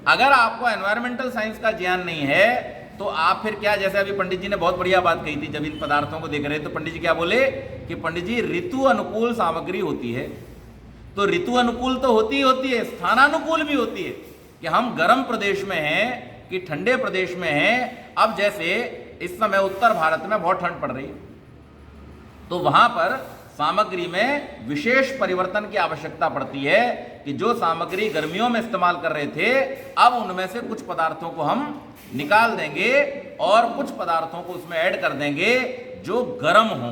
अगर आपको एनवायरमेंटल साइंस का ज्ञान नहीं है तो आप फिर क्या, जैसे अभी पंडित जी ने बहुत बढ़िया बात कही थी, जब इन पदार्थों को देख रहे तो पंडित जी क्या बोले कि पंडित जी ऋतु अनुकूल सामग्री होती है। तो ऋतु अनुकूल तो होती है, स्थानानुकूल भी होती है कि हम गर्म प्रदेश में हैं कि ठंडे प्रदेश में हैं। अब जैसे इस समय उत्तर भारत में बहुत ठंड पड़ रही है, तो वहां पर सामग्री में विशेष परिवर्तन की आवश्यकता पड़ती है कि जो सामग्री गर्मियों में इस्तेमाल कर रहे थे, अब उनमें से कुछ पदार्थों को हम निकाल देंगे और कुछ पदार्थों को उसमें ऐड कर देंगे जो गर्म हों।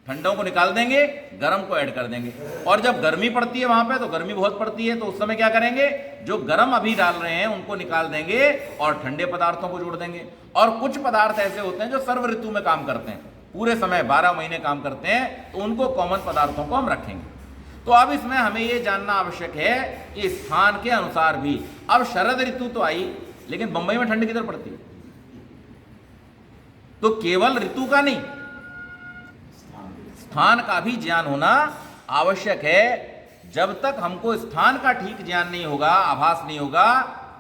ठंडों को निकाल देंगे, गर्म को ऐड कर देंगे। और जब गर्मी पड़ती है वहां पे, तो गर्मी बहुत पड़ती है, तो उस समय क्या करेंगे, जो गर्म अभी डाल रहे हैं उनको निकाल देंगे और ठंडे पदार्थों को जोड़ देंगे। और कुछ पदार्थ ऐसे होते हैं जो सर्व ऋतु में काम करते हैं, पूरे समय 12 महीने काम करते हैं, तो उनको कॉमन पदार्थों को हम रखेंगे। तो अब इसमें हमें यह जानना आवश्यक है कि स्थान के अनुसार भी, अब शरद ऋतु तो आई, लेकिन बंबई में ठंड किधर पड़ती है? तो केवल ऋतु का नहीं, स्थान का भी ज्ञान होना आवश्यक है। जब तक हमको स्थान का ठीक ज्ञान नहीं होगा, आभास नहीं होगा,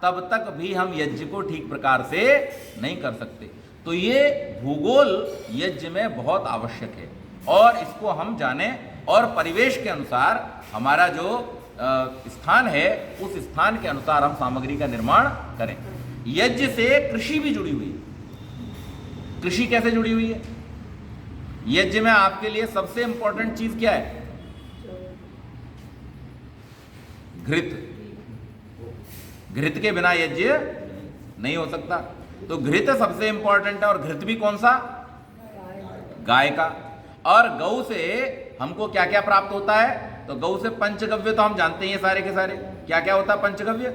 तब तक भी हम यज्ञ को ठीक प्रकार से नहीं कर सकते। तो ये भूगोल यज्ञ में बहुत आवश्यक है, और इसको हम जाने, और परिवेश के अनुसार हमारा जो स्थान है, उस स्थान के अनुसार हम सामग्री का निर्माण करें। यज्ञ से कृषि भी जुड़ी हुई है। कृषि कैसे जुड़ी हुई है? यज्ञ में आपके लिए सबसे इंपॉर्टेंट चीज क्या है? घृत। घृत के बिना यज्ञ नहीं हो सकता। तो घृत सबसे इंपॉर्टेंट है, और घृत भी कौन सा? गाय का। और गौ से हमको क्या क्या प्राप्त होता है? तो गौ से पंचगव्य तो हम जानते हैं सारे के सारे। क्या क्या होता है पंचगव्य?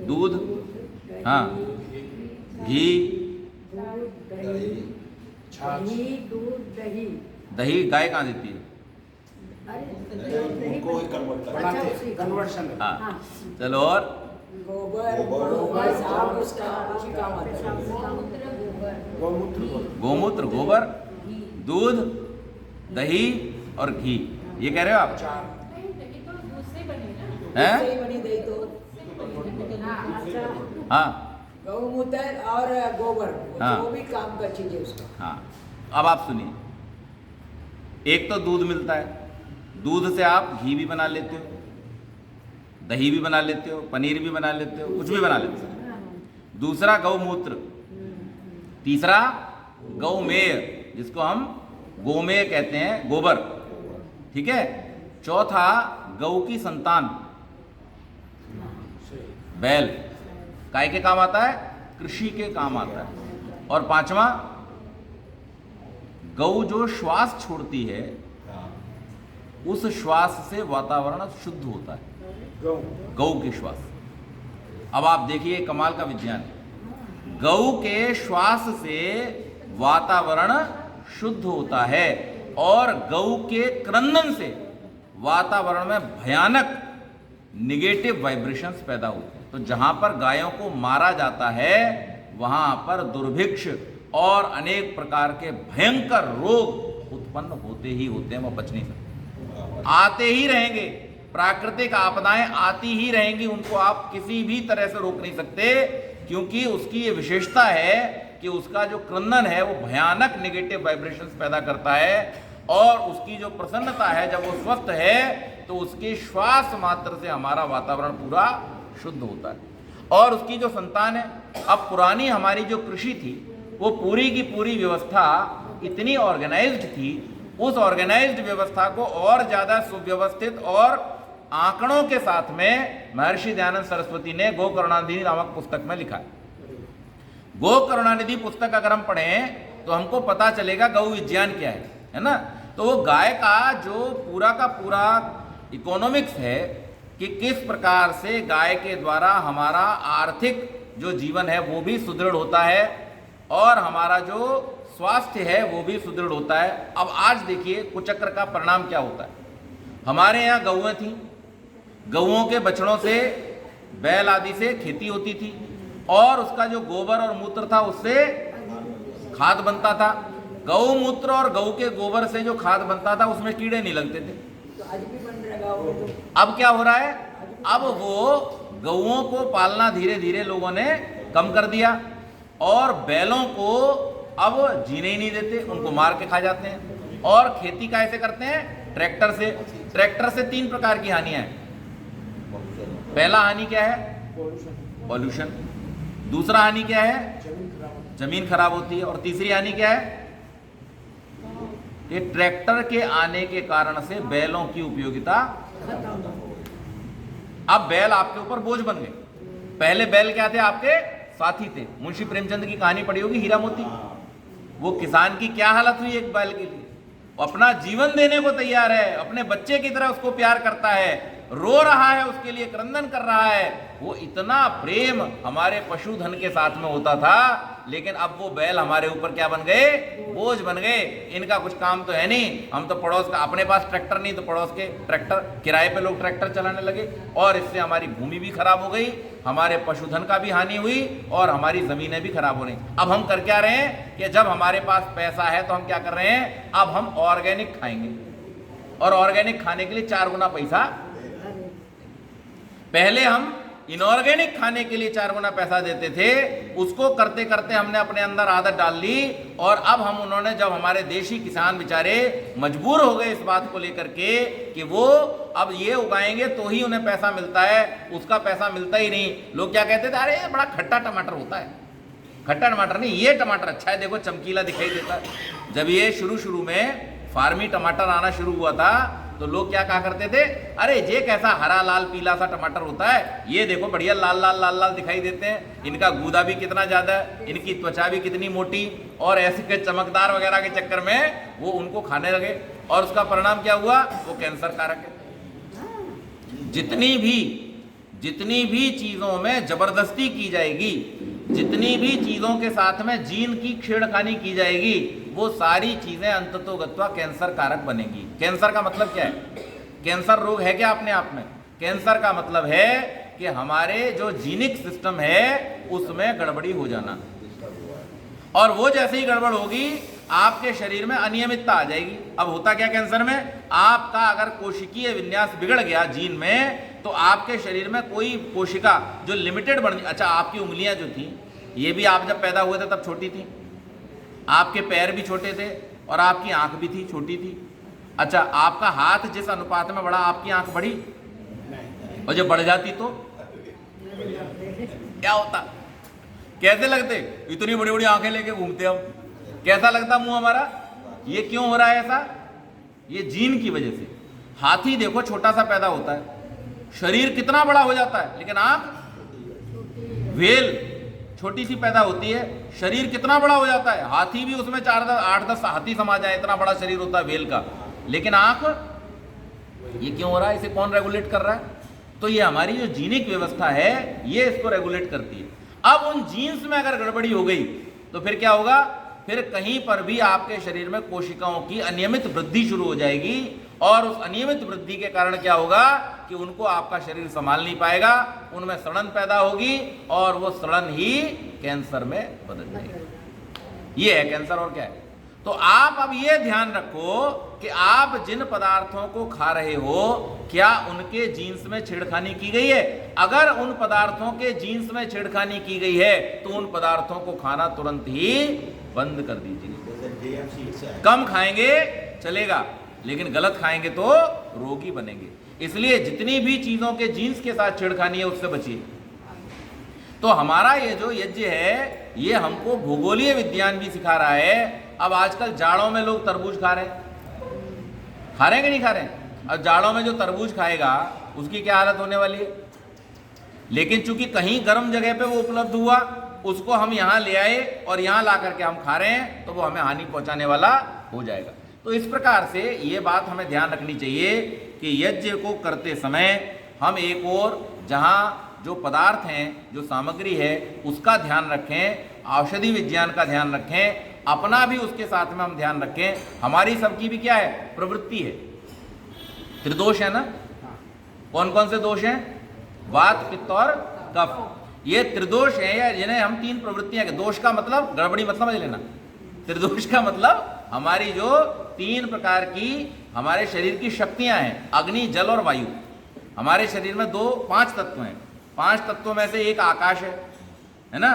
दूध, हाँ, घी, दही। गाय कहाँ देती है? हाँ, चलो। और गोमूत्र, गोबर, दूध, दही और घी। ये कह रहे हो आप? हैं? हाँ, गौमूत्र और गोबर, हाँ, वो भी काम का चीज है उसका। हाँ। अब आप सुनिए, एक तो दूध मिलता है, दूध से आप घी भी बना लेते हो, दही भी बना लेते हो, पनीर भी बना लेते हो, कुछ भी बना लेते हो। दूसरा गौमूत्र, तीसरा गौमेय, जिसको हम गोमेय कहते हैं, गोबर, ठीक है। चौथा गौ की संतान, बैल, काय के काम आता है? कृषि के काम आता है। और पांचवा, गौ जो श्वास छोड़ती है, उस श्वास से वातावरण शुद्ध होता है, गौ के श्वास। अब आप देखिए कमाल का विज्ञान है। गौ के श्वास से वातावरण शुद्ध होता है, और गौ के क्रंदन से वातावरण में भयानक निगेटिव वाइब्रेशंस पैदा होते हैं। तो जहां पर गायों को मारा जाता है, वहां पर दुर्भिक्ष और अनेक प्रकार के भयंकर रोग उत्पन्न होते ही होते हैं, वो बच नहीं सकते, आते ही रहेंगे। प्राकृतिक आपदाएं आती ही रहेंगी, उनको आप किसी भी तरह से रोक नहीं सकते, क्योंकि उसकी ये विशेषता है कि उसका जो क्रंदन है वो भयानक नेगेटिव वाइब्रेशंस पैदा करता है। और उसकी जो प्रसन्नता है, जब वो स्वस्थ है, तो उसके श्वास मात्र से हमारा वातावरण पूरा शुद्ध होता है। और उसकी जो संतान है, अब पुरानी हमारी जो कृषि थी, वो पूरी की पूरी व्यवस्था इतनी ऑर्गेनाइज्ड थी, उस ऑर्गेनाइज्ड व्यवस्था को और ज़्यादा सुव्यवस्थित और आंकड़ों के साथ में महर्षि दयानंद सरस्वती ने गो करुणानिधि नामक पुस्तक में लिखा है। गो करुणानिधि पुस्तक अगर हम पढ़ें तो हमको पता चलेगा गौ विज्ञान क्या है ना। तो वो गाय का जो पूरा का पूरा इकोनॉमिक्स है कि किस प्रकार से गाय के द्वारा हमारा आर्थिक जो जीवन है वो भी सुदृढ़ होता है और हमारा जो स्वास्थ्य है वो भी सुदृढ़ होता है। अब आज देखिए कुचक्र का परिणाम क्या होता है। हमारे यहाँ गौएं थी, गौओं के बछड़ों से बैल आदि से खेती होती थी और उसका जो गोबर और मूत्र था उससे खाद बनता था। गौमूत्र और गौ के गोबर से जो खाद बनता था उसमें कीड़े नहीं लगते थे। तो आज भी बन रहा गाँव में। अब क्या हो रहा है, अब वो गौओं को पालना धीरे धीरे लोगों ने कम कर दिया और बैलों को अब जीने ही नहीं देते, उनको मार के खा जाते हैं। और खेती कैसे करते हैं, ट्रैक्टर से। ट्रैक्टर से 3 प्रकार की हानियां हैं। पहला हानि क्या है, पॉल्यूशन। दूसरा हानि क्या है, जमीन खराब होती है। और तीसरी हानि क्या है, ये ट्रैक्टर के आने के कारण से बैलों की उपयोगिता। अब बैल आपके ऊपर बोझ बन गए। पहले बैल क्या थे, आपके साथी थे। मुंशी प्रेमचंद की कहानी पढ़ी होगी, हीरा मोती। वो किसान की क्या हालत हुई एक बैल के लिए, वो अपना जीवन देने को तैयार है, अपने बच्चे की तरह उसको प्यार करता है, रो रहा है उसके लिए, क्रंदन कर रहा है। वो इतना प्रेम हमारे पशुधन के साथ में होता था, लेकिन अब वो बैल हमारे ऊपर क्या बन गए, बोझ बन गए। इनका कुछ काम तो है नहीं, हम तो पड़ोस का, अपने पास ट्रैक्टर नहीं तो पड़ोस के ट्रैक्टर, किराए पे लोग ट्रैक्टर चलाने लगे और इससे हमारी भूमि भी खराब हो गई, हमारे पशुधन का भी हानि हुई और हमारी जमीनें भी खराब हो रही। अब हम कर क्या रहे हैं कि जब हमारे पास पैसा है तो हम क्या कर रहे हैं, अब हम ऑर्गेनिक खाएंगे और ऑर्गेनिक खाने के लिए 4 गुना पैसा। पहले हम इनऑर्गेनिक खाने के लिए 4 गुना पैसा देते थे, उसको करते करते हमने अपने अंदर आदत डाल ली और अब हम उन्होंने, जब हमारे देशी किसान बेचारे मजबूर हो गए इस बात को लेकर के कि वो अब ये उगाएंगे तो ही उन्हें पैसा मिलता है, उसका पैसा मिलता ही नहीं। लोग क्या कहते थे, अरे बड़ा खट्टा टमाटर होता है। खट्टा टमाटर नहीं, ये टमाटर अच्छा है, देखो चमकीला दिखाई देता है। जब ये शुरू में फार्मी टमाटर आना शुरू हुआ था तो लोग क्या कहा करते थे, अरे ये कैसा हरा लाल पीला सा टमाटर होता है, ये देखो बढ़िया लाल लाल दिखाई देते हैं, इनका गूदा भी कितना ज्यादा है, इनकी त्वचा भी कितनी मोटी, और ऐसे के चमकदार वगैरह के चक्कर में वो उनको खाने लगे और उसका परिणाम क्या हुआ, वो कैंसर कारक है। जितनी भी चीजों में जबरदस्ती की जाएगी, जितनी भी चीजों के साथ में जीन की छेड़खानी की जाएगी, वो सारी चीजें अंततोगत्वा कैंसर कारक बनेगी। कैंसर का मतलब क्या है, कैंसर रोग है क्या अपने आप में, कैंसर का मतलब है कि हमारे जो जीनिक सिस्टम है उसमें गड़बड़ी हो जाना, और वो जैसे ही गड़बड़ होगी आपके शरीर में अनियमितता आ जाएगी। अब होता क्या कैंसर में, आपका अगर कोशिकीय विन्यास बिगड़ गया जीन में, तो आपके शरीर में कोई कोशिका जो लिमिटेड बन, अच्छा आपकी उंगलियां जो थी ये भी आप जब पैदा हुए थे तब छोटी थी, आपके पैर भी छोटे थे और आपकी आंख भी थी, छोटी थी। अच्छा आपका हाथ जिस अनुपात में बढ़ा आपकी आंख बढ़ी, और जब बढ़ जाती तो क्या होता, कैसे लगते, इतनी बड़ी बड़ी आंखें लेके घूमते हम, कैसा लगता मुंह हमारा। ये क्यों हो रहा है ऐसा, ये जीन की वजह से। हाथी देखो छोटा सा पैदा होता है, शरीर कितना बड़ा हो जाता है, लेकिन आंख, व्हेल छोटी सी पैदा होती है, शरीर कितना बड़ा हो जाता है, हाथी भी उसमें 8-10 हाथी समा जाए, इतना बड़ा शरीर होता है व्हेल का, लेकिन आंख। ये क्यों हो रहा है, इसे कौन रेगुलेट कर रहा है, तो ये हमारी जो जीनिक व्यवस्था है ये इसको रेगुलेट करती है। अब उन जीन्स में अगर गड़बड़ी हो गई तो फिर क्या होगा, फिर कहीं पर भी आपके शरीर में कोशिकाओं की अनियमित वृद्धि शुरू हो जाएगी, और उस अनियमित वृद्धि के कारण क्या होगा कि उनको आपका शरीर संभाल नहीं पाएगा, उनमें सड़न पैदा होगी और वो सड़न ही कैंसर में बदल जाएगी। ये है कैंसर, और क्या है। तो आप अब ये ध्यान रखो कि आप जिन पदार्थों को खा रहे हो क्या उनके जीन्स में छेड़खानी की गई है। अगर उन पदार्थों के जीन्स में छेड़खानी की गई है तो उन पदार्थों को खाना तुरंत ही बंद कर दीजिए। कम खाएंगे चलेगा, लेकिन गलत खाएंगे तो रोगी बनेंगे। इसलिए जितनी भी चीजों के जीन्स के साथ छेड़खानी है उससे बचिए। तो हमारा ये जो यज्ञ है ये हमको भूगोलीय विज्ञान भी सिखा रहा है। अब आजकल जाड़ों में लोग तरबूज खा रहे हैं कि नहीं खा रहे हैं, और जाड़ों में जो तरबूज खाएगा उसकी क्या हालत होने वाली है। लेकिन चूंकि कहीं गर्म जगह पे वो उपलब्ध हुआ, उसको हम यहाँ ले आए और यहाँ ला करके हम खा रहे हैं, तो वो हमें हानि पहुंचाने वाला हो जाएगा। तो इस प्रकार से ये बात हमें ध्यान रखनी चाहिए कि यज्ञ को करते समय हम एक और जहाँ जो पदार्थ हैं, जो सामग्री है, उसका ध्यान रखें, औषधि विज्ञान का ध्यान रखें, अपना भी उसके साथ में हम ध्यान रखें। हमारी सबकी भी क्या है, प्रवृत्ति है, त्रिदोष है ना। कौन कौन से दोष हैं, वात पित्त और कफ। ये त्रिदोष है, या जिन्हें हम तीन प्रवृत्तियां, दोष का मतलब गड़बड़ी मत समझ लेना, त्रिदोष का मतलब हमारी जो तीन प्रकार की हमारे शरीर की शक्तियां हैं, अग्नि जल और वायु। हमारे शरीर में पांच तत्व हैं। पांच तत्वों में से एक आकाश है ना,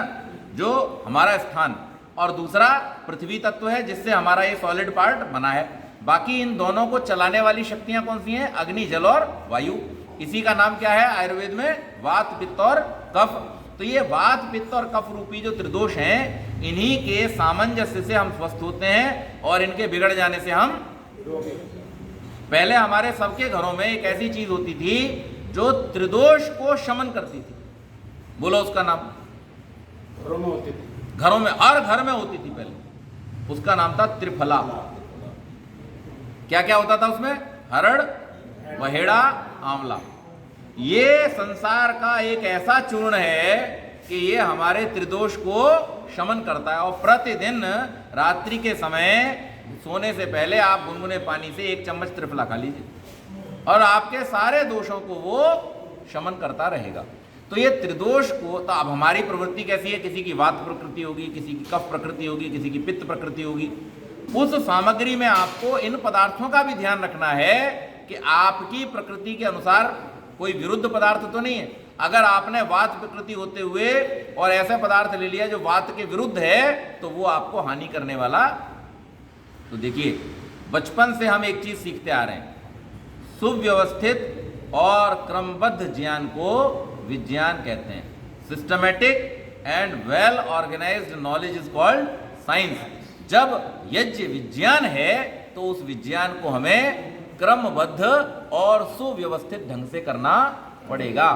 जो हमारा स्थान, और दूसरा पृथ्वी तत्व है जिससे हमारा ये सॉलिड पार्ट बना है। बाकी इन दोनों को चलाने वाली शक्तियां कौन सी हैं, अग्नि जल और वायु। इसी का नाम क्या है आयुर्वेद में, वात पित्त और कफ। तो ये वात पित्त और कफ रूपी जो त्रिदोष हैं, इन्हीं के सामंजस्य से हम स्वस्थ होते हैं, और इनके बिगड़ जाने से हम। पहले हमारे सबके घरों में एक ऐसी चीज होती थी जो त्रिदोष को शमन करती थी, बोलो उसका नाम। घरों में होती थी, घरों में, हर घर में होती थी पहले, उसका नाम था त्रिफला। क्या क्या होता था उसमें, हरड़, वहेड़ा, आंवला। ये संसार का एक ऐसा चूर्ण है कि ये हमारे त्रिदोष को शमन करता है। और प्रतिदिन रात्रि के समय सोने से पहले आप गुनगुने पानी से 1 चम्मच त्रिफला खा लीजिए, और आपके सारे दोषों को वो शमन करता रहेगा। तो ये त्रिदोष को, तो अब हमारी प्रवृत्ति कैसी है, किसी की वात प्रकृति होगी, किसी की कफ प्रकृति होगी, किसी की पित्त प्रकृति होगी। उस सामग्री में आपको इन पदार्थों का भी ध्यान रखना है कि आपकी प्रकृति के अनुसार कोई विरुद्ध पदार्थ तो नहीं है। अगर आपने वात प्रकृति होते हुए और ऐसा पदार्थ ले लिया जो वात के विरुद्ध है, तो वो आपको हानि करने वाला। तो देखिए, बचपन से हम एक चीज सीखते आ रहे हैं, सुव्यवस्थित और क्रमबद्ध ज्ञान को विज्ञान कहते हैं। Systematic and well organised knowledge is called science. जब यज्ञ विज्ञान है तो उस विज्ञान को हमें क्रमबद्ध और सुव्यवस्थित ढंग से करना पड़ेगा।